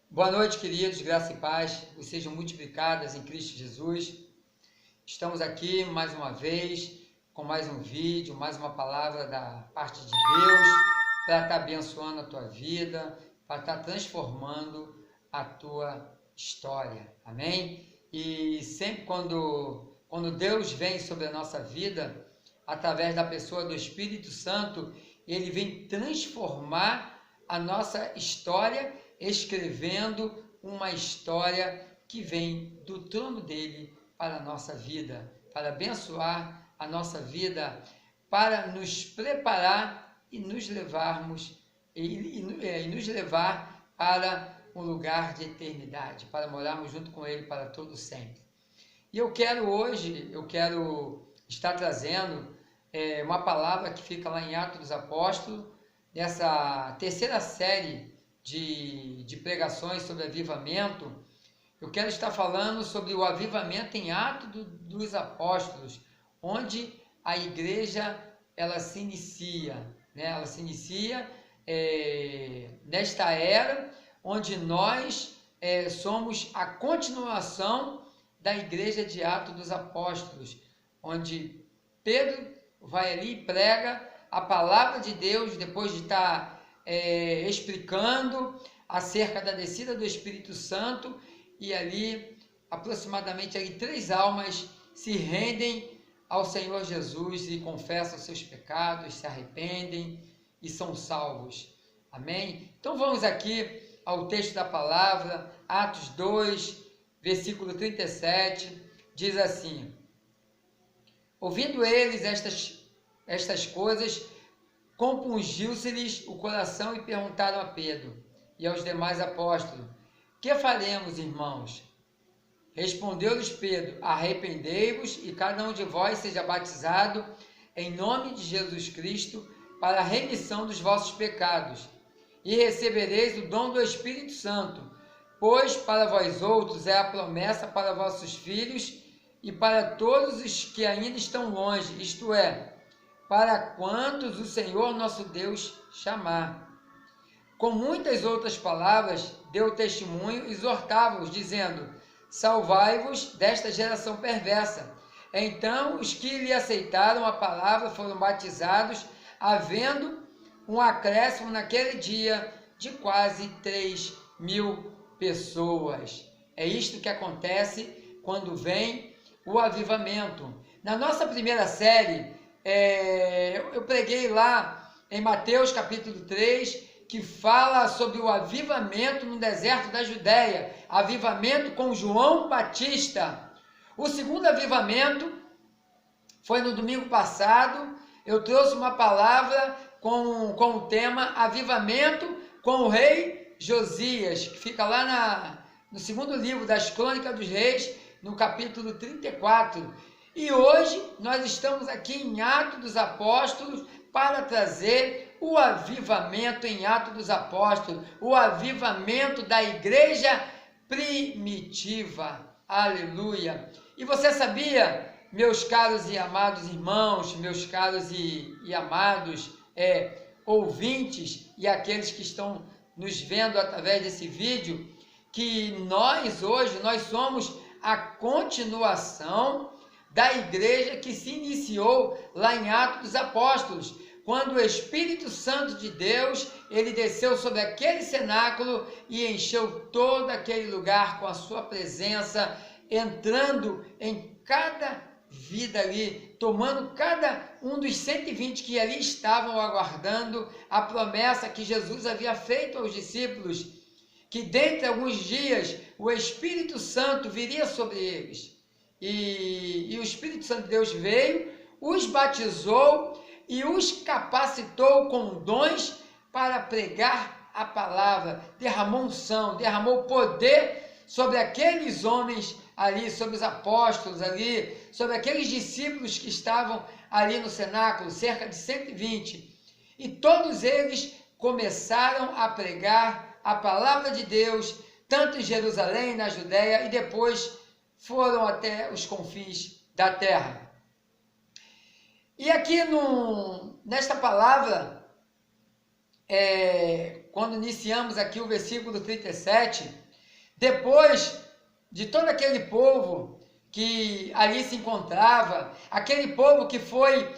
Boa noite, queridos, graça e paz, que sejam multiplicadas em Cristo Jesus. Estamos aqui mais uma vez, com mais um vídeo, mais uma palavra da parte de Deus, para estar abençoando a tua vida, para estar transformando a tua história, amém? E sempre quando Deus vem sobre a nossa vida, através da pessoa do Espírito Santo, ele vem transformar a nossa história, escrevendo uma história que vem do trono dele para a nossa vida, para abençoar a nossa vida, para nos preparar e nos levarmos e nos levar para um lugar de eternidade, para morarmos junto com ele para todo sempre. E eu quero estar trazendo uma palavra que fica lá em Atos dos Apóstolos, nessa terceira série de pregações sobre avivamento. Eu quero estar falando sobre o avivamento em Atos dos Apóstolos, onde a igreja ela se inicia, né? Ela se inicia nesta era, onde nós somos a continuação da igreja de Atos dos Apóstolos, onde Pedro vai ali e prega a palavra de Deus, depois de estar explicando acerca da descida do Espírito Santo, e ali, aproximadamente 3 almas se rendem ao Senhor Jesus e confessam seus pecados, se arrependem e são salvos. Amém? Então vamos aqui ao texto da palavra, Atos 2, versículo 37, diz assim: ouvindo eles estas coisas, compungiu-se-lhes o coração e perguntaram a Pedro e aos demais apóstolos: que faremos, irmãos? Respondeu-lhes Pedro: arrependei-vos e cada um de vós seja batizado em nome de Jesus Cristo para a remissão dos vossos pecados, e recebereis o dom do Espírito Santo, pois para vós outros é a promessa para vossos filhos e para todos os que ainda estão longe, isto é, para quantos o Senhor nosso Deus chamar. Com muitas outras palavras, deu testemunho e exortava-os, dizendo: salvai-vos desta geração perversa. Então os que lhe aceitaram a palavra foram batizados, havendo um acréscimo naquele dia de quase 3.000 pessoas. É isto que acontece quando vem o avivamento. Na nossa primeira série, eu preguei lá em Mateus capítulo 3, que fala sobre o avivamento no deserto da Judéia, avivamento com João Batista. O segundo avivamento foi no domingo passado. Eu trouxe uma palavra com o tema avivamento com o rei Josias, que fica lá no segundo livro das Crônicas dos Reis, no capítulo 34. E hoje nós estamos aqui em Atos dos Apóstolos para trazer o avivamento em Atos dos Apóstolos, o avivamento da igreja primitiva. Aleluia! E você sabia, meus caros e amados irmãos, meus caros e amados ouvintes e aqueles que estão nos vendo através desse vídeo, que nós hoje somos a continuação da igreja que se iniciou lá em Atos dos Apóstolos, quando o Espírito Santo de Deus, ele desceu sobre aquele cenáculo e encheu todo aquele lugar com a sua presença, entrando em cada vida ali, tomando cada um dos 120 que ali estavam aguardando a promessa que Jesus havia feito aos discípulos, que dentre alguns dias o Espírito Santo viria sobre eles. E o Espírito Santo de Deus veio, os batizou e os capacitou com dons para pregar a palavra, derramou unção, derramou poder sobre aqueles homens ali, sobre os apóstolos ali, sobre aqueles discípulos que estavam ali no cenáculo, cerca de 120. E todos eles começaram a pregar a palavra de Deus, tanto em Jerusalém, na Judéia, e depois foram até os confins da terra. E aqui nesta palavra, quando iniciamos aqui o versículo 37, depois de todo aquele povo que ali se encontrava, aquele povo que foi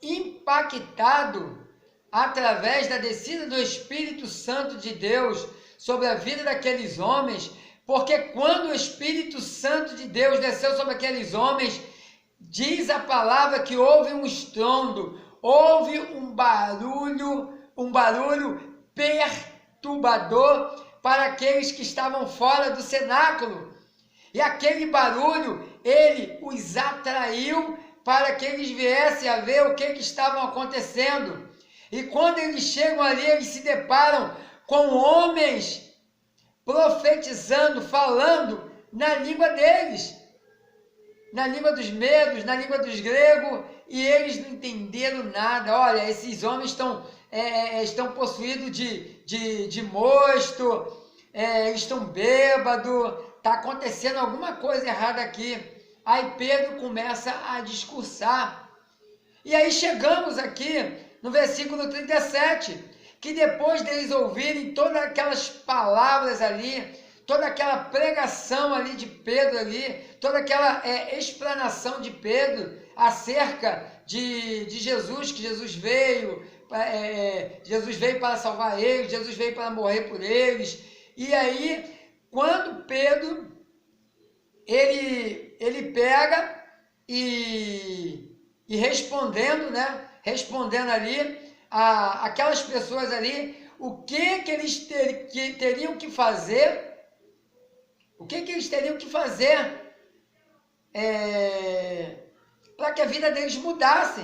impactado através da descida do Espírito Santo de Deus sobre a vida daqueles homens, porque quando o Espírito Santo de Deus desceu sobre aqueles homens, diz a palavra que houve um estrondo, houve um barulho perturbador para aqueles que estavam fora do cenáculo. E aquele barulho, ele os atraiu para que eles viessem a ver o que estava acontecendo. E quando eles chegam ali, eles se deparam com homens profetizando, falando na língua deles, na língua dos medos, na língua dos gregos, e eles não entenderam nada. Olha, esses homens estão possuídos de mosto, estão bêbados, está acontecendo alguma coisa errada aqui. Aí Pedro começa a discursar. E aí chegamos aqui no versículo 37, que depois deles ouvirem todas aquelas palavras ali, toda aquela pregação ali de Pedro ali, toda aquela explanação de Pedro acerca de Jesus, que Jesus veio para salvar eles, Jesus veio para morrer por eles. E aí, quando Pedro, ele pega e respondendo, né? Respondendo ali, aquelas pessoas ali, o que eles teriam que fazer, para que a vida deles mudasse,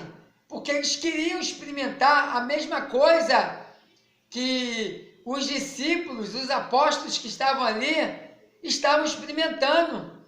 porque eles queriam experimentar a mesma coisa que os discípulos, os apóstolos que estavam ali, estavam experimentando.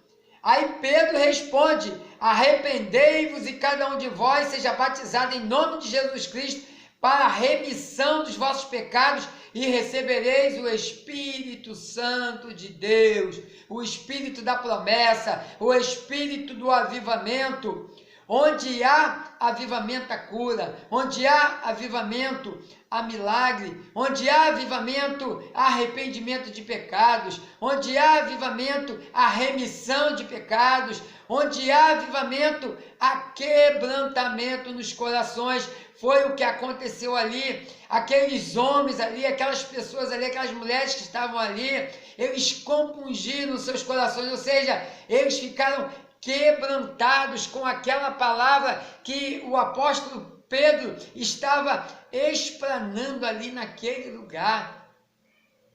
Aí Pedro responde: arrependei-vos e cada um de vós seja batizado em nome de Jesus Cristo para a remissão dos vossos pecados e recebereis o Espírito Santo de Deus, o Espírito da promessa, o Espírito do avivamento. Onde há avivamento, há cura. Onde há avivamento, há milagre. Onde há avivamento, há arrependimento de pecados. Onde há avivamento, há remissão de pecados. Onde há avivamento, há quebrantamento nos corações. Foi o que aconteceu ali. Aqueles homens ali, aquelas pessoas ali, aquelas mulheres que estavam ali, eles compungiram seus corações, ou seja, eles ficaram quebrantados com aquela palavra que o apóstolo Pedro estava explanando ali naquele lugar.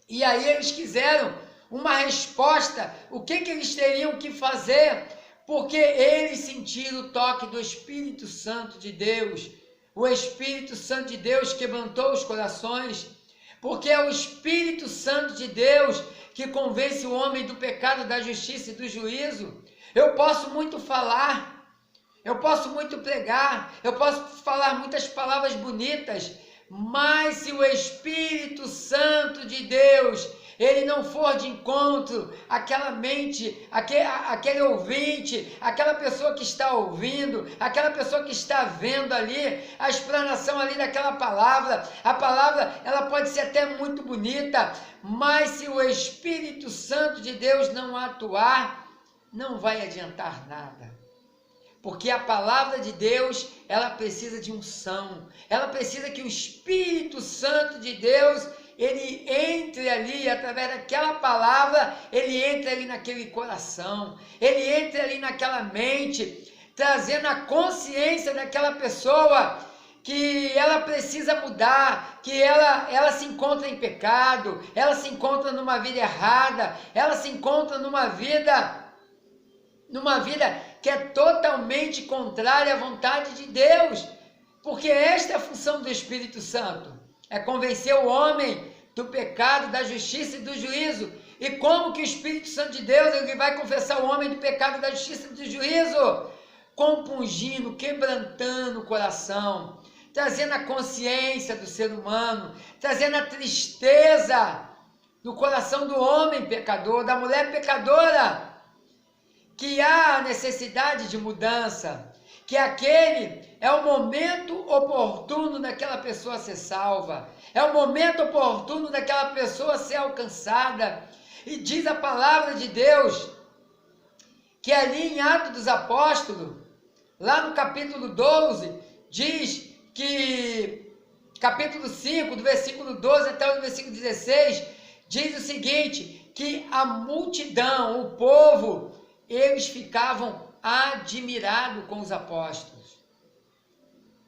E aí eles quiseram uma resposta, o que eles teriam que fazer, porque eles sentiram o toque do Espírito Santo de Deus. O Espírito Santo de Deus quebrantou os corações, porque é o Espírito Santo de Deus que convence o homem do pecado, da justiça e do juízo. Eu posso muito falar, eu posso muito pregar, eu posso falar muitas palavras bonitas, mas se o Espírito Santo de Deus, ele não for de encontro àquela mente, aquele ouvinte, aquela pessoa que está ouvindo, aquela pessoa que está vendo ali, a explanação ali daquela palavra, a palavra ela pode ser até muito bonita, mas se o Espírito Santo de Deus não atuar, não vai adiantar nada, porque a palavra de Deus, ela precisa de unção, ela precisa que o Espírito Santo de Deus, ele entre ali, através daquela palavra, ele entre ali naquele coração, ele entre ali naquela mente, trazendo a consciência daquela pessoa, que ela precisa mudar, que ela se encontra em pecado, ela se encontra numa vida errada, ela se encontra numa vida que é totalmente contrária à vontade de Deus, porque esta é a função do Espírito Santo, é convencer o homem do pecado, da justiça e do juízo. E como que o Espírito Santo de Deus ele vai confessar o homem do pecado, da justiça e do juízo? Compungindo, quebrantando o coração, trazendo a consciência do ser humano, trazendo a tristeza do coração do homem pecador, da mulher pecadora, que há necessidade de mudança, que aquele é o momento oportuno daquela pessoa ser salva, é o momento oportuno daquela pessoa ser alcançada. E diz a palavra de Deus que ali em Atos dos Apóstolos, lá no capítulo 12, diz que, capítulo 5, do versículo 12 até o versículo 16, diz o seguinte, que a multidão, o povo, eles ficavam admirados com os apóstolos.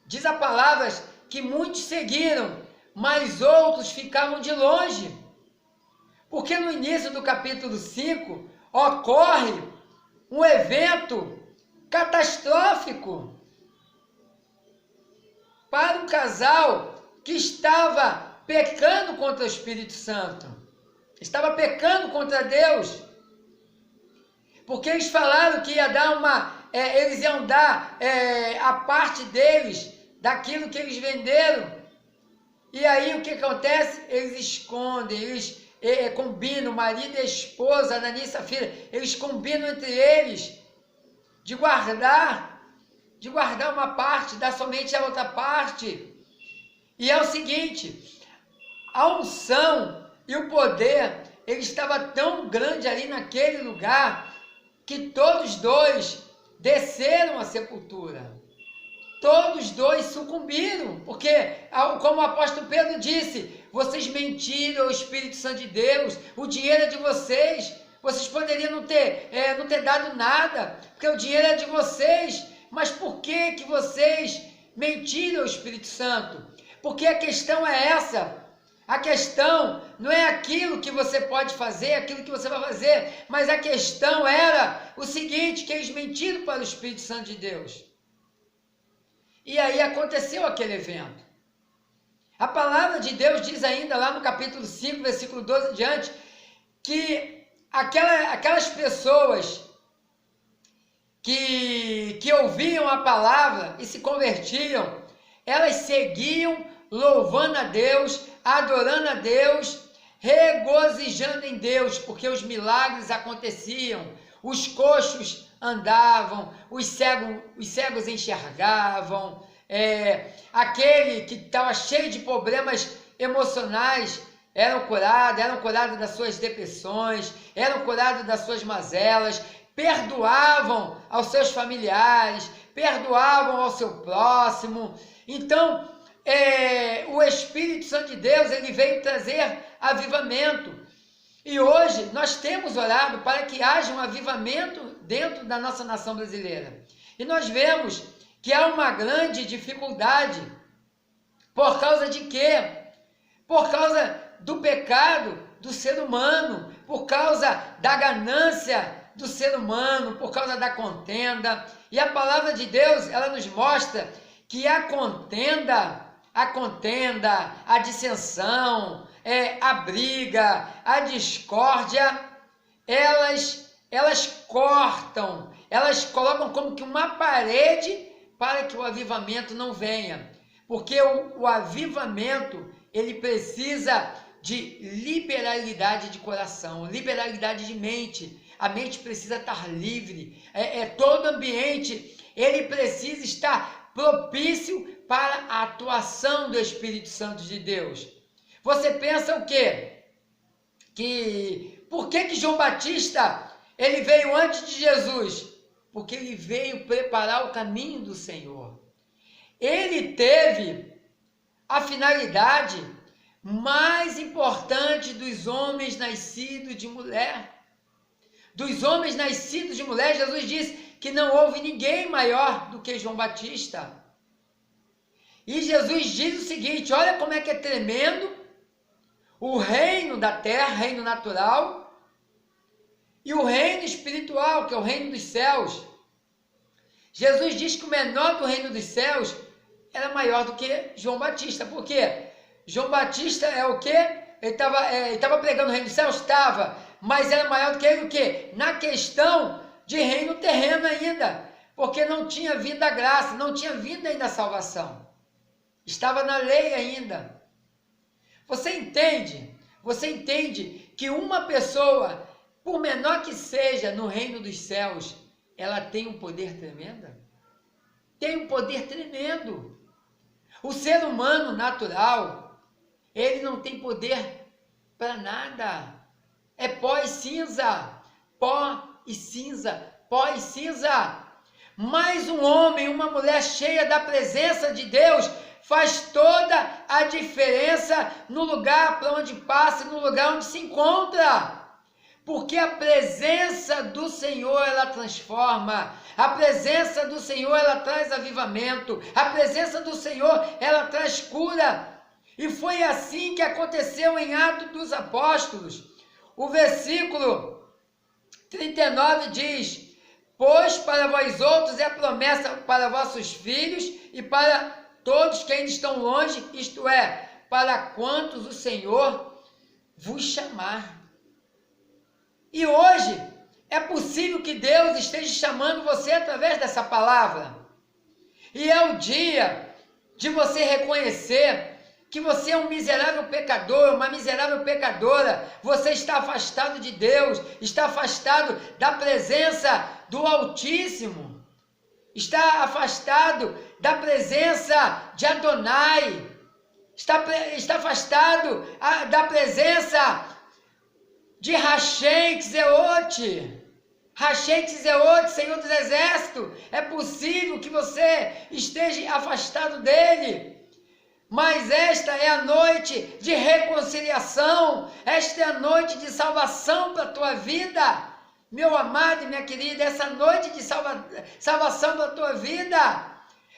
Diz a palavra que muitos seguiram, mas outros ficavam de longe. Porque no início do capítulo 5, ocorre um evento catastrófico para um casal que estava pecando contra o Espírito Santo, estava pecando contra Deus, porque eles falaram que ia dar eles iam dar a parte deles, daquilo que eles venderam, e aí o que acontece? Eles escondem, eles combinam, o marido e a esposa, Ananias e Safira, eles combinam entre eles de guardar uma parte, dar somente a outra parte. E é o seguinte, a unção e o poder, ele estava tão grande ali naquele lugar, que todos dois desceram à sepultura. Todos dois sucumbiram, porque, como o apóstolo Pedro disse, vocês mentiram ao Espírito Santo de Deus, o dinheiro é de vocês, vocês poderiam não ter dado nada, porque o dinheiro é de vocês, mas por que vocês mentiram ao Espírito Santo? Porque a questão é essa, a questão não é aquilo que você pode fazer, aquilo que você vai fazer, mas a questão era o seguinte, que eles mentiram para o Espírito Santo de Deus. E aí aconteceu aquele evento. A palavra de Deus diz ainda lá no capítulo 5, versículo 12 em diante, que aquelas pessoas que ouviam a palavra e se convertiam, elas seguiam louvando a Deus, adorando a Deus, regozijando em Deus, porque os milagres aconteciam, os coxos andavam, os cegos enxergavam, aquele que estava cheio de problemas emocionais eram curados das suas depressões, eram curados das suas mazelas, perdoavam aos seus familiares, perdoavam ao seu próximo. Então, o Espírito Santo de Deus, ele veio trazer avivamento. E hoje nós temos orado para que haja um avivamento dentro da nossa nação brasileira. E nós vemos que há uma grande dificuldade. Por causa de quê? Por causa do pecado do ser humano, por causa da ganância do ser humano, por causa da contenda. E a palavra de Deus, ela nos mostra que a contenda, a dissensão, a briga, a discórdia, elas cortam, elas colocam como que uma parede para que o avivamento não venha. Porque o avivamento, ele precisa de liberalidade de coração, liberalidade de mente. A mente precisa estar livre. Todo ambiente, ele precisa estar propício para a atuação do Espírito Santo de Deus. Você pensa o quê? Por que João Batista, ele veio antes de Jesus? Porque ele veio preparar o caminho do Senhor. Ele teve a finalidade mais importante dos homens nascidos de mulher. Dos homens nascidos de mulher, Jesus disse que não houve ninguém maior do que João Batista. E Jesus diz o seguinte, olha como é que é tremendo o reino da terra, reino natural, e o reino espiritual, que é o reino dos céus. Jesus diz que o menor do reino dos céus era maior do que João Batista. Por quê? João Batista é o quê? Ele estava pregando o reino dos céus? Estava, mas era maior do que ele o quê? Na questão de reino terreno ainda, porque não tinha vindo a graça, não tinha vindo ainda a salvação. Estava na lei ainda. Você entende? Você entende que uma pessoa, por menor que seja no reino dos céus, ela tem um poder tremendo? tem um poder tremendo. O ser humano natural, ele não tem poder para nada. É pó e cinza, pó e cinza, pó e cinza. Mas um homem, uma mulher cheia da presença de Deus, faz toda a diferença no lugar para onde passa, no lugar onde se encontra. Porque a presença do Senhor, ela transforma. A presença do Senhor, ela traz avivamento. A presença do Senhor, ela traz cura. E foi assim que aconteceu em Atos dos Apóstolos. O versículo 39 diz: pois para vós outros é a promessa para vossos filhos e para todos que ainda estão longe, isto é, para quantos o Senhor vos chamar. E hoje é possível que Deus esteja chamando você através dessa palavra. E é o dia de você reconhecer que você é um miserável pecador, uma miserável pecadora. Você está afastado de Deus, está afastado da presença do Altíssimo, está afastado da presença de Adonai, está afastado da presença de Hashem Tzeot, Senhor dos Exércitos. É possível que você esteja afastado dele, mas esta é a noite de reconciliação, esta é a noite de salvação para a tua vida, meu amado e minha querida, essa noite de salvação para a tua vida,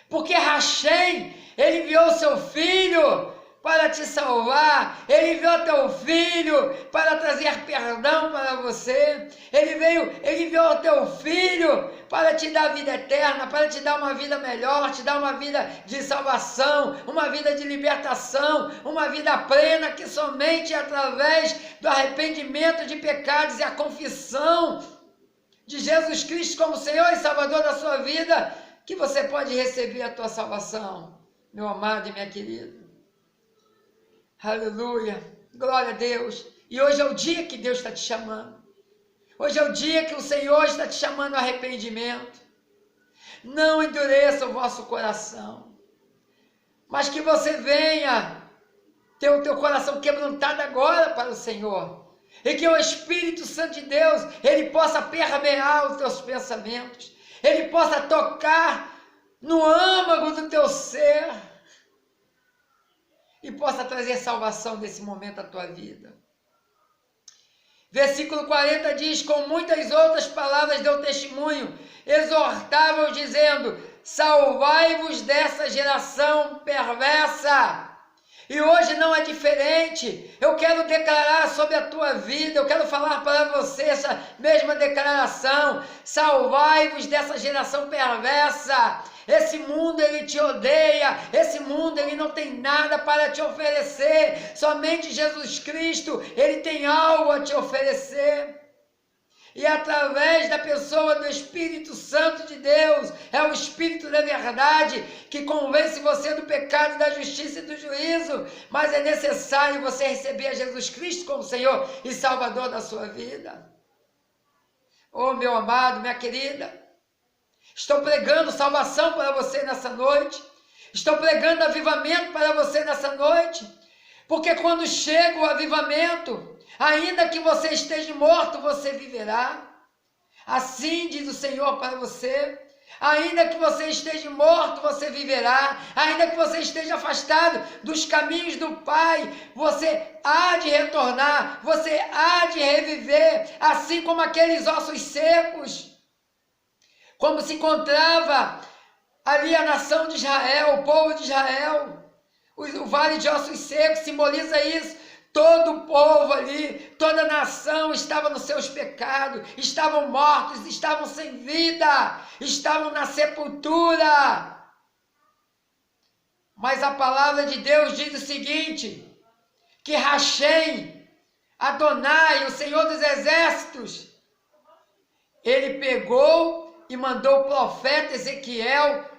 porque Hashem, ele enviou seu Filho para te salvar, ele enviou teu Filho para trazer perdão para você, ele enviou teu Filho para te dar vida eterna, para te dar uma vida melhor, te dar uma vida de salvação, uma vida de libertação, uma vida plena, que somente através do arrependimento de pecados e a confissão de Jesus Cristo como Senhor e Salvador da sua vida, que você pode receber a tua salvação, meu amado e minha querida. Aleluia, glória a Deus. E hoje é o dia que Deus está te chamando. Hoje é o dia que o Senhor está te chamando ao arrependimento. Não endureça o vosso coração, mas que você venha ter o teu coração quebrantado agora para o Senhor. E que o Espírito Santo de Deus, ele possa permear os teus pensamentos. Ele possa tocar no âmago do teu ser. E possa trazer salvação nesse momento à tua vida. Versículo 40 diz: com muitas outras palavras deu testemunho, exortava-os dizendo: salvai-vos dessa geração perversa. E hoje não é diferente. Eu quero declarar sobre a tua vida, eu quero falar para você essa mesma declaração: salvai-vos dessa geração perversa. Esse mundo, ele te odeia, esse mundo, ele não tem nada para te oferecer, somente Jesus Cristo, ele tem algo a te oferecer. E através da pessoa do Espírito Santo de Deus, é o Espírito da verdade que convence você do pecado, da justiça e do juízo, mas é necessário você receber a Jesus Cristo como Senhor e Salvador da sua vida. Oh, meu amado, minha querida, estou pregando salvação para você nessa noite, estou pregando avivamento para você nessa noite, porque quando chega o avivamento, ainda que você esteja morto, você viverá. Assim diz o Senhor para você: ainda que você esteja morto, você viverá. Ainda que você esteja afastado dos caminhos do Pai, você há de retornar, você há de reviver, assim como aqueles ossos secos, como se encontrava ali a nação de Israel, o povo de Israel. O vale de ossos secos simboliza isso. Todo o povo ali, toda a nação estava nos seus pecados, estavam mortos, estavam sem vida, estavam na sepultura. Mas a palavra de Deus diz o seguinte, que Hashem, Adonai, o Senhor dos Exércitos, ele pegou e mandou o profeta Ezequiel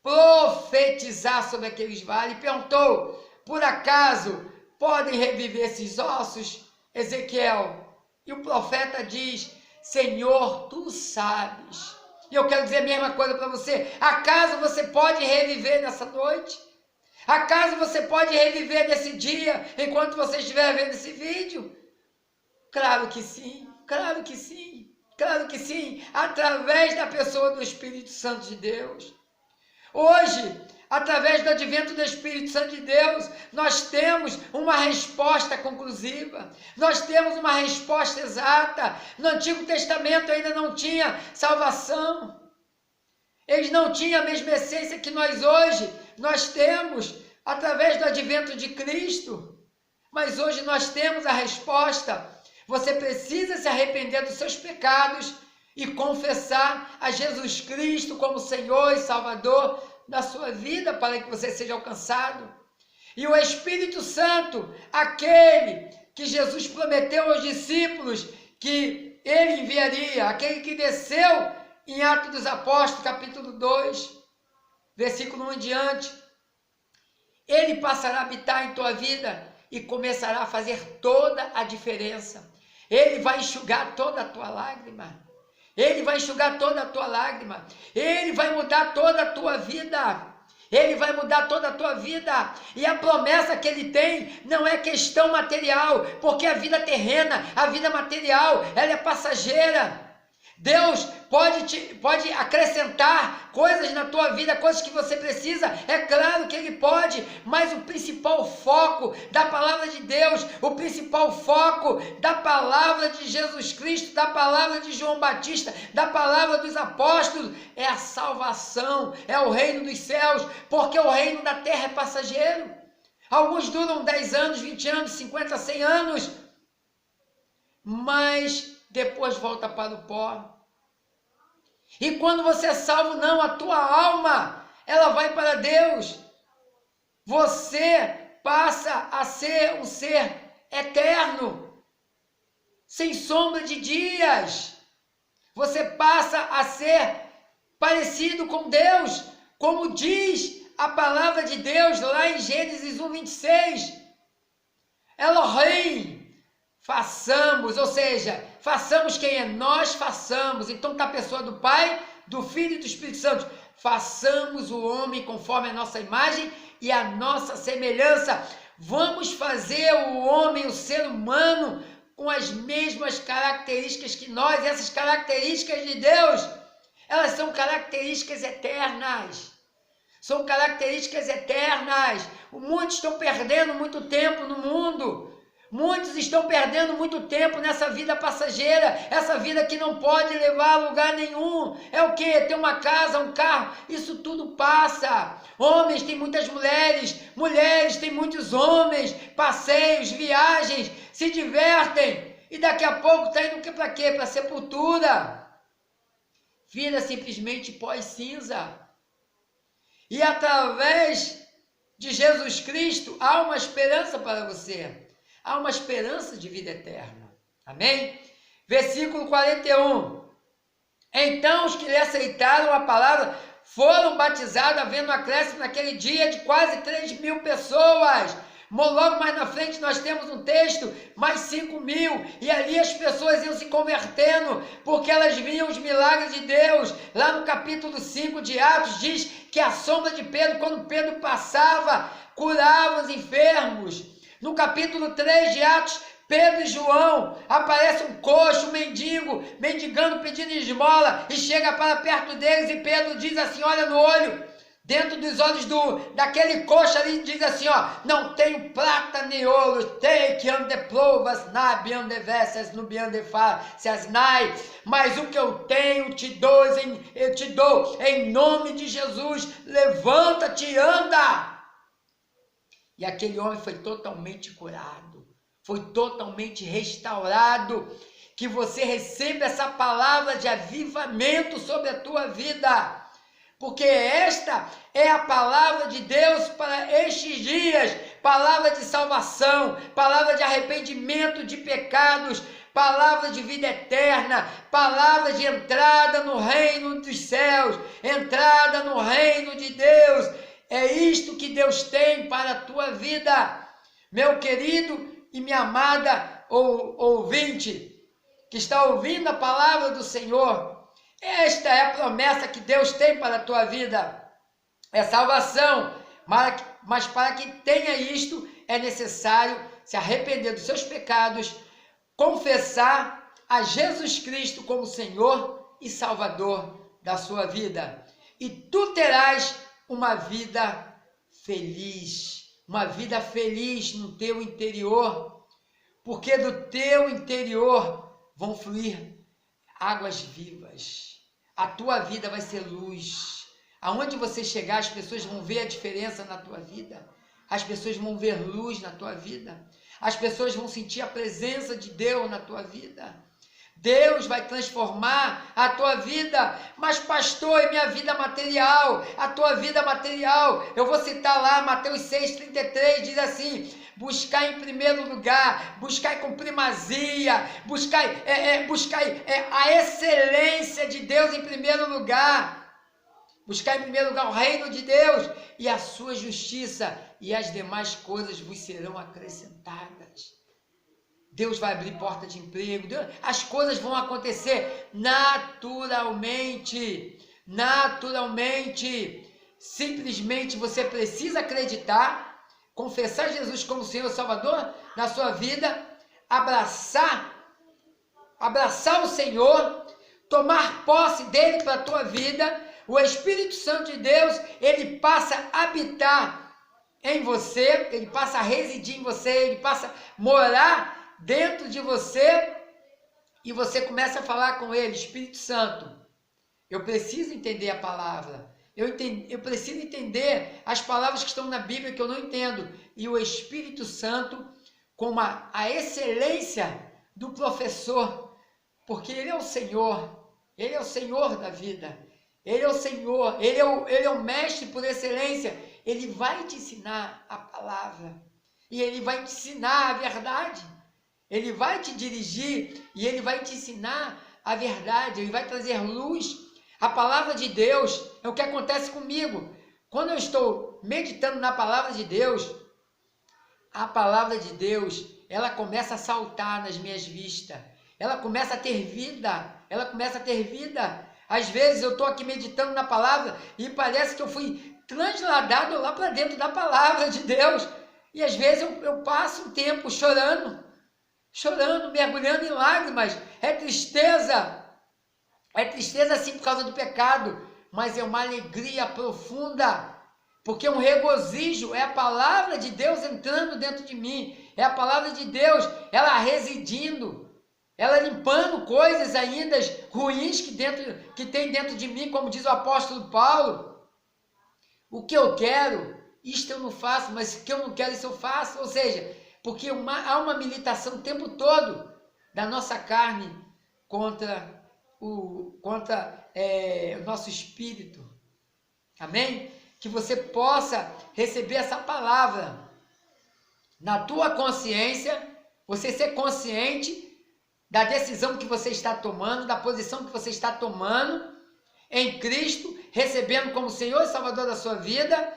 profetizar sobre aqueles vales e perguntou: por acaso podem reviver esses ossos, Ezequiel? E o profeta diz: Senhor, tu sabes. E eu quero dizer a mesma coisa para você. Acaso você pode reviver nessa noite? Acaso você pode reviver nesse dia, enquanto você estiver vendo esse vídeo? Claro que sim, claro que sim, claro que sim, através da pessoa do Espírito Santo de Deus. Hoje, através do advento do Espírito Santo de Deus, nós temos uma resposta conclusiva, nós temos uma resposta exata. No Antigo Testamento ainda não tinha salvação, eles não tinham a mesma essência que nós temos através do advento de Cristo, mas hoje nós temos a resposta. Você precisa se arrepender dos seus pecados e confessar a Jesus Cristo como Senhor e Salvador da sua vida para que você seja alcançado. E o Espírito Santo, aquele que Jesus prometeu aos discípulos que ele enviaria, aquele que desceu em Atos dos Apóstolos, capítulo 2, versículo 1 em diante, ele passará a habitar em tua vida e começará a fazer toda a diferença. Ele vai enxugar toda a tua lágrima. Ele vai enxugar toda a tua lágrima. Ele vai mudar toda a tua vida. Ele vai mudar toda a tua vida. E a promessa que ele tem não é questão material, porque a vida terrena, a vida material, ela é passageira. Deus pode acrescentar coisas na tua vida, coisas que você precisa, é claro que Ele pode, mas o principal foco da palavra de Deus, o principal foco da palavra de Jesus Cristo, da palavra de João Batista, da palavra dos apóstolos, é a salvação, é o reino dos céus, porque o reino da terra é passageiro. Alguns duram 10 anos, 20 anos, 50, 100 anos, mas depois volta para o pó. E quando você é salvo, não, a tua alma, ela vai para Deus. Você passa a ser um ser eterno, sem sombra de dias. Você passa a ser parecido com Deus, como diz a palavra de Deus lá em Gênesis 1:26. Elohim, façamos, ou seja, façamos quem é nós, façamos. Então está a pessoa do Pai, do Filho e do Espírito Santo. Façamos o homem conforme a nossa imagem e a nossa semelhança. Vamos fazer o homem, o ser humano, com as mesmas características que nós. E essas características de Deus, elas são características eternas. São características eternas. Muitos estão perdendo muito tempo no mundo. Muitos estão perdendo muito tempo nessa vida passageira, essa vida que não pode levar a lugar nenhum. É o quê? Ter uma casa, um carro, isso tudo passa. Homens têm muitas mulheres, mulheres têm muitos homens, passeios, viagens, se divertem. E daqui a pouco está indo para quê? Para a sepultura. Vira simplesmente pó e cinza. E através de Jesus Cristo há uma esperança para você. Há uma esperança de vida eterna. Amém? Versículo 41. Então os que lhe aceitaram a palavra foram batizados, havendo um acréscimo naquele dia de quase 3.000 pessoas. Logo mais na frente nós temos um texto, mais 5.000, e ali as pessoas iam se convertendo, porque elas viam os milagres de Deus. Lá no capítulo 5 de Atos diz que a sombra de Pedro, quando Pedro passava, curava os enfermos. No capítulo 3 de Atos, Pedro e João, aparece um coxo, um mendigo, mendigando, pedindo esmola, e chega para perto deles, e Pedro diz assim, olha no olho, dentro dos olhos daquele coxo ali, diz assim, ó, não tenho prata nem ouro, take and the plovas, na beyond the vessels, no beyond the faces, nai, mas o que eu tenho eu te dou em nome de Jesus, levanta-te e anda. E aquele homem foi totalmente curado, foi totalmente restaurado. Que você receba essa palavra de avivamento sobre a tua vida, porque esta é a palavra de Deus para estes dias, palavra de salvação, palavra de arrependimento de pecados, palavra de vida eterna, palavra de entrada no reino dos céus, entrada no reino de Deus. É isto que Deus tem para a tua vida, meu querido e minha amada ouvinte, que está ouvindo a palavra do Senhor. Esta é a promessa que Deus tem para a tua vida. É salvação, mas para que tenha isto, é necessário se arrepender dos seus pecados, confessar a Jesus Cristo como Senhor e Salvador da sua vida. E tu terás uma vida feliz no teu interior, porque do teu interior vão fluir águas vivas. A tua vida vai ser luz. Aonde você chegar, as pessoas vão ver a diferença na tua vida. As pessoas vão ver luz na tua vida. As pessoas vão sentir a presença de Deus na tua vida. Deus vai transformar a tua vida. Mas pastor, e minha vida material? A tua vida material, eu vou citar lá Mateus 6,33, diz assim: buscar em primeiro lugar, buscar com primazia, buscar a excelência de Deus em primeiro lugar. Buscar em primeiro lugar o reino de Deus e a sua justiça, e as demais coisas vos serão acrescentadas. Deus vai abrir porta de emprego, as coisas vão acontecer naturalmente. Simplesmente você precisa acreditar, confessar Jesus como Senhor e Salvador na sua vida, abraçar o Senhor, tomar posse dele para a tua vida. O Espírito Santo de Deus, ele passa a habitar em você, ele passa a residir em você, ele passa a morar dentro de você, e você começa a falar com ele: Espírito Santo, eu preciso entender a palavra, eu preciso entender as palavras que estão na Bíblia que eu não entendo, e o Espírito Santo, com a excelência do professor, porque ele é o Senhor da vida, ele é o Senhor, ele é o mestre por excelência. Ele vai te ensinar a palavra, e ele vai te ensinar a verdade. Ele vai te dirigir, e ele vai te ensinar a verdade, ele vai trazer luz. A palavra de Deus é o que acontece comigo. Quando eu estou meditando na palavra de Deus, a palavra de Deus, ela começa a saltar nas minhas vistas. Ela começa a ter vida, Às vezes eu estou aqui meditando na palavra e parece que eu fui transladado lá para dentro da palavra de Deus. E às vezes eu passo um tempo chorando, mergulhando em lágrimas. É tristeza sim por causa do pecado, mas é uma alegria profunda, porque um regozijo é a palavra de Deus entrando dentro de mim, é a palavra de Deus, ela residindo, ela limpando coisas ainda ruins que tem dentro de mim, como diz o apóstolo Paulo. O que eu quero, isto eu não faço, mas o que eu não quero, isso eu faço. Ou seja, porque há uma militação o tempo todo da nossa carne contra o nosso espírito. Amém? Que você possa receber essa palavra na tua consciência, você ser consciente da decisão que você está tomando, da posição que você está tomando em Cristo, recebendo como Senhor e Salvador da sua vida,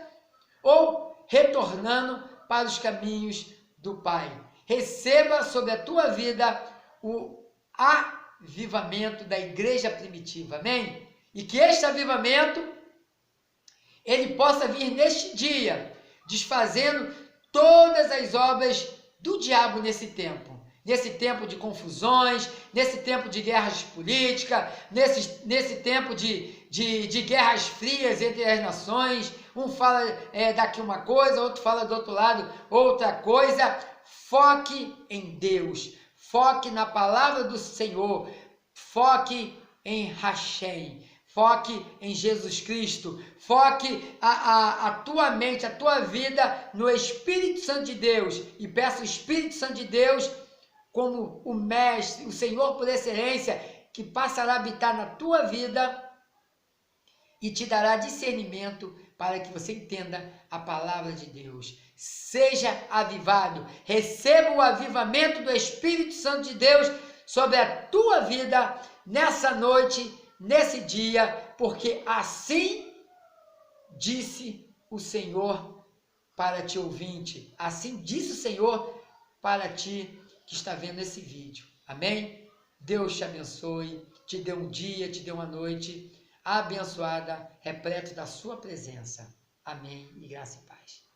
ou retornando para os caminhos do Pai. Receba sobre a tua vida o avivamento da igreja primitiva, amém? E que este avivamento, ele possa vir neste dia, desfazendo todas as obras do diabo nesse tempo de confusões, nesse tempo de guerras políticas, nesse tempo de guerras frias entre as nações. Um fala daqui uma coisa, outro fala do outro lado outra coisa. Foque em Deus, foque na palavra do Senhor, foque em Hashem, foque em Jesus Cristo, foque a tua mente, a tua vida no Espírito Santo de Deus, e peça o Espírito Santo de Deus como o Mestre, o Senhor por excelência, que passará a habitar na tua vida e te dará discernimento para que você entenda a palavra de Deus. Seja avivado, receba o avivamento do Espírito Santo de Deus sobre a tua vida nessa noite, nesse dia, porque assim disse o Senhor para ti ouvinte, assim disse o Senhor para ti que está vendo esse vídeo. Amém? Deus te abençoe, te dê um dia, te dê uma noite abençoada, repleto da sua presença. Amém e graça e paz.